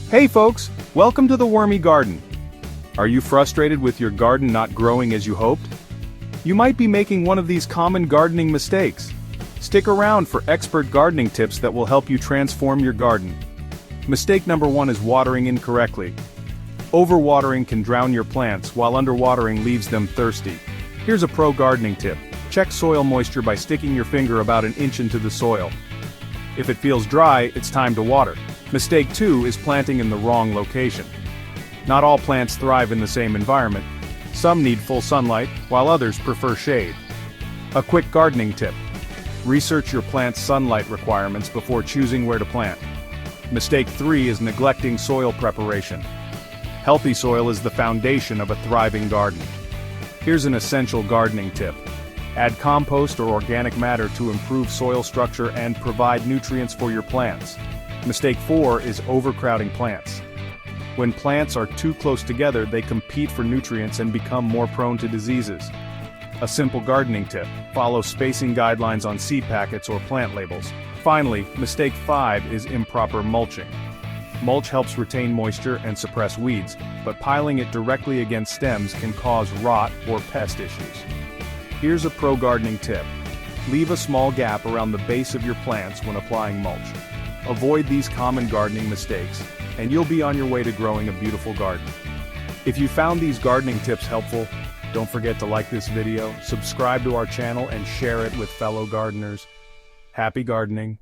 Hey folks, welcome to the Wormy Garden. Are you frustrated with your garden not growing as you hoped? You might be making one of these common gardening mistakes. Stick around for expert gardening tips that will help you transform your garden. Mistake number 1 is watering incorrectly. Overwatering can drown your plants, while underwatering leaves them thirsty. Here's a pro gardening tip. Check soil moisture by sticking your finger about an inch into the soil. If it feels dry, it's time to water. Mistake 2 is planting in the wrong location. Not all plants thrive in the same environment. Some need full sunlight, while others prefer shade. A quick gardening tip. Research your plant's sunlight requirements before choosing where to plant. Mistake 3 is neglecting soil preparation. Healthy soil is the foundation of a thriving garden. Here's an essential gardening tip. Add compost or organic matter to improve soil structure and provide nutrients for your plants. Mistake 4 is overcrowding plants. When plants are too close together, they compete for nutrients and become more prone to diseases. A simple gardening tip: follow spacing guidelines on seed packets or plant labels. Finally, mistake 5 is improper mulching. Mulch helps retain moisture and suppress weeds, but piling it directly against stems can cause rot or pest issues. Here's a pro gardening tip. Leave a small gap around the base of your plants when applying mulch. Avoid these common gardening mistakes, and you'll be on your way to growing a beautiful garden. If you found these gardening tips helpful, don't forget to like this video, subscribe to our channel, and share it with fellow gardeners. Happy gardening!